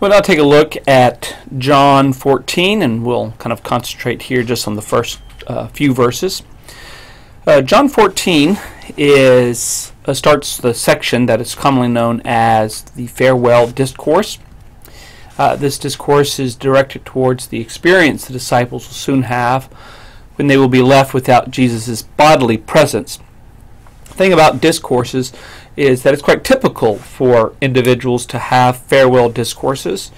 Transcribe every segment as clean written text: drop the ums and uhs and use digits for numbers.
We'll now take a look at John 14, and we'll kind of concentrate here just on the first few verses. John 14 starts the section that is commonly known as the farewell discourse. This discourse is directed towards the experience the disciples will soon have when they will be left without Jesus' bodily presence. The thing about discourses is that it's quite typical for individuals to have farewell discourses.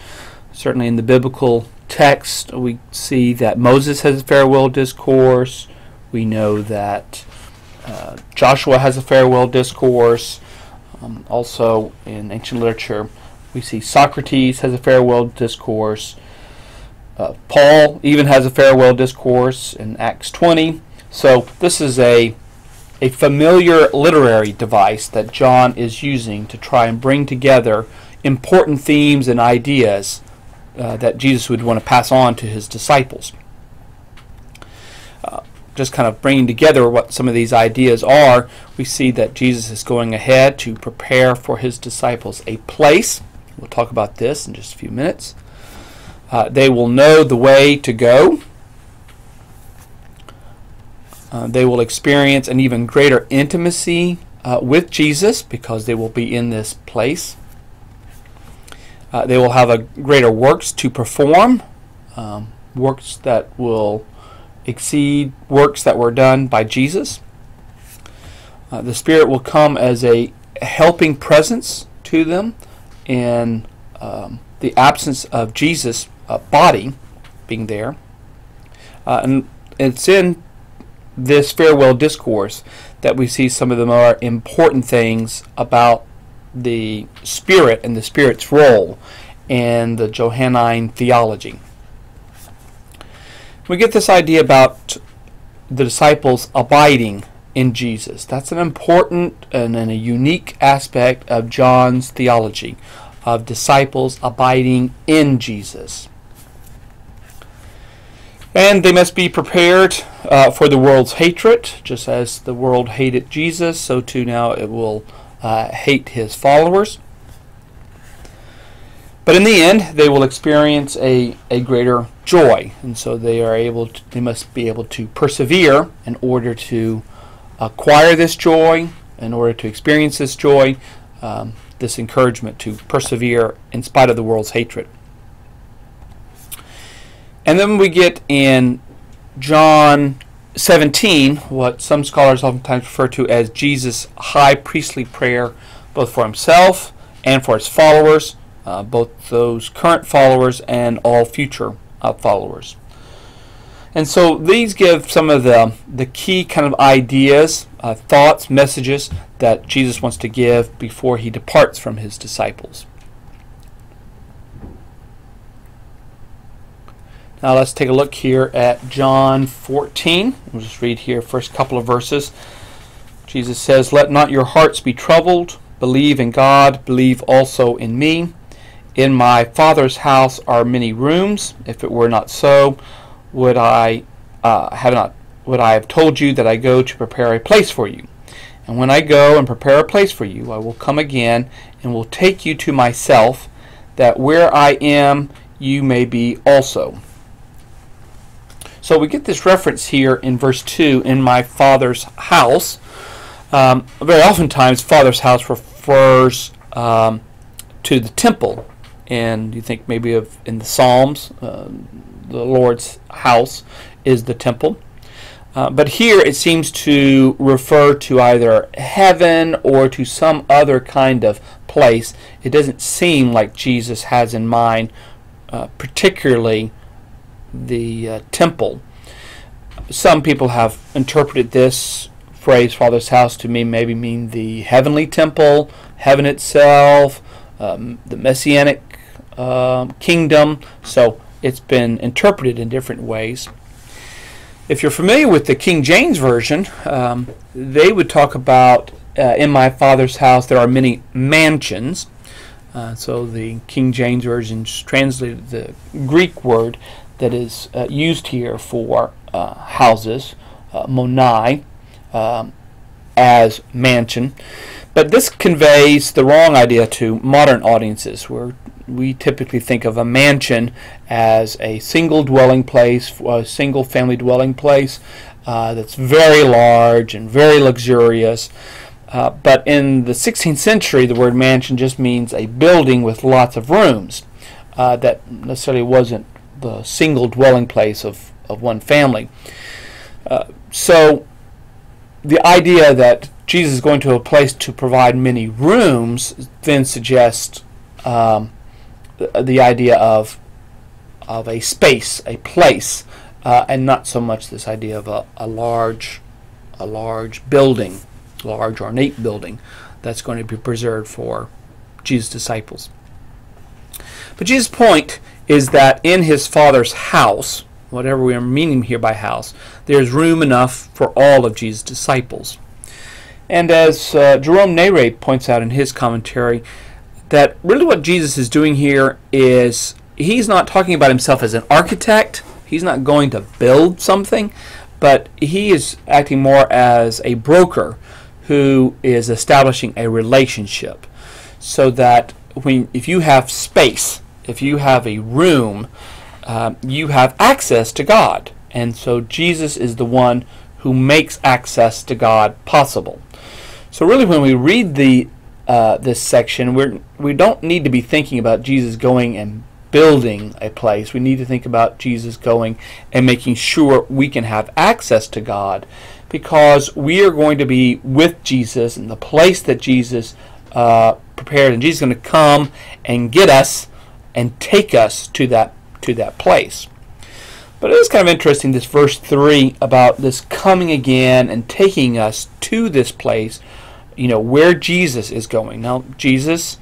Certainly in the biblical text, we see that Moses has a farewell discourse. We know that Joshua has a farewell discourse. Also in ancient literature, we see Socrates has a farewell discourse. Paul even has a farewell discourse in Acts 20. So this is a familiar literary device that John is using to try and bring together important themes and ideas that Jesus would want to pass on to his disciples. Just kind of bringing together what some of these ideas are, we see that Jesus is going ahead to prepare for his disciples a place. We'll talk about this in just a few minutes. They will know the way to go. They will experience an even greater intimacy with Jesus because they will be in this place. They will have a greater works to perform, works that will exceed works that were done by Jesus. The Spirit will come as a helping presence to them in the absence of Jesus' body being there. And it's in this farewell discourse that we see some of the more important things about the Spirit and the Spirit's role in the Johannine theology. We get this idea about the disciples abiding in Jesus. That's an important and a unique aspect of John's theology, of disciples abiding in Jesus. And they must be prepared for the world's hatred. Just as the world hated Jesus, so too now it will hate his followers. But in the end, they will experience a greater joy, and so they must be able to persevere in order to acquire this joy, in order to experience this joy, this encouragement to persevere in spite of the world's hatred. And then we get in John 17 what some scholars oftentimes refer to as Jesus' high priestly prayer, both for himself and for his followers, both those current followers and all future followers. And so these give some of the key kind of ideas, thoughts, messages that Jesus wants to give before he departs from his disciples. Now let's take a look here at John 14. We'll just read here first couple of verses. Jesus says, "Let not your hearts be troubled. Believe in God. Believe also in me. In my Father's house are many rooms. If it were not so, would I have told you that I go to prepare a place for you? And when I go and prepare a place for you, I will come again and will take you to myself, that where I am, you may be also." So we get this reference here in verse 2, in my Father's house. Very oftentimes, Father's house refers to the temple. And you think maybe of in the Psalms, the Lord's house is the temple. But here it seems to refer to either heaven or to some other kind of place. It doesn't seem like Jesus has in mind particularly the temple. Some people have interpreted this phrase, Father's house, to maybe mean the heavenly temple, heaven itself, the Messianic kingdom. So it's been interpreted in different ways. If you're familiar with the King James Version, they would talk about, in my Father's house there are many mansions. So the King James Version translated the Greek word that is used here for houses, monai, as mansion. But this conveys the wrong idea to modern audiences. We're we typically think of a mansion as a single dwelling place, a single family dwelling place that's very large and very luxurious. But in the 16th century, the word mansion just means a building with lots of rooms. That necessarily wasn't the single dwelling place of one family. So the idea that Jesus is going to a place to provide many rooms then suggests the idea of a space, a place, and not so much this idea of a large building, large ornate building that's going to be preserved for Jesus' disciples. But Jesus' point is that in his Father's house, whatever we are meaning here by house, there's room enough for all of Jesus' disciples. And as Jerome Nere points out in his commentary, that really what Jesus is doing here is he's not talking about himself as an architect. He's not going to build something, but he is acting more as a broker who is establishing a relationship, so that if you have space, if you have a room, you have access to God. And so Jesus is the one who makes access to God possible. So really when we read this section, we don't need to be thinking about Jesus going and building a place. We need to think about Jesus going and making sure we can have access to God, because we are going to be with Jesus in the place that Jesus prepared, and Jesus is going to come and get us and take us to that place. But it is kind of interesting, this verse 3, about this coming again and taking us to this place, where Jesus is going. Now, Jesus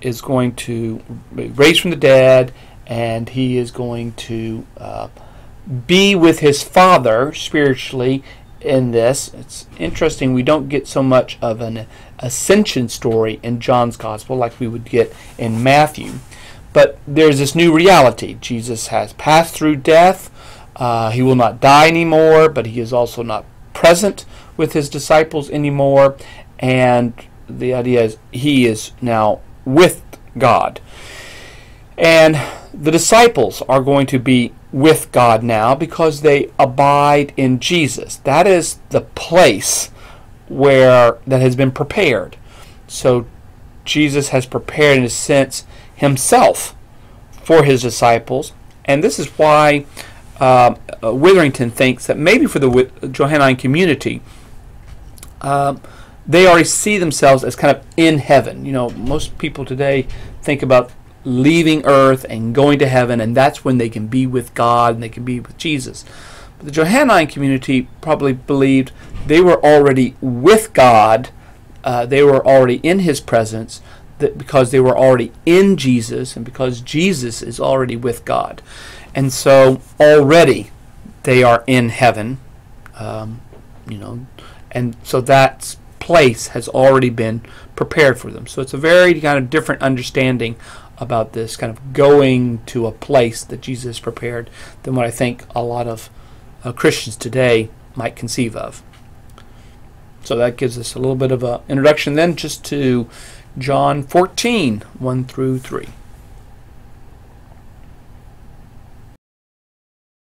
is going to be raised from the dead, and he is going to be with his Father spiritually in this. It's interesting, we don't get so much of an ascension story in John's Gospel like we would get in Matthew. But there's this new reality. Jesus has passed through death. He will not die anymore, but he is also not present with his disciples anymore. And the idea is he is now with God. And the disciples are going to be with God now because they abide in Jesus. That is the place that has been prepared. So Jesus has prepared, in a sense, himself for his disciples. And this is why Witherington thinks that maybe for the Johannine community, they already see themselves as kind of in heaven. Most people today think about leaving earth and going to heaven, and that's when they can be with God and they can be with Jesus. But the Johannine community probably believed they were already with God, they were already in his presence, because they were already in Jesus, and because Jesus is already with God. And so already they are in heaven, and so that place has already been prepared for them. So it's a very kind of different understanding about this kind of going to a place that Jesus prepared than what I think a lot of Christians today might conceive of. So that gives us a little bit of an introduction then just to John 14, 1 through 3.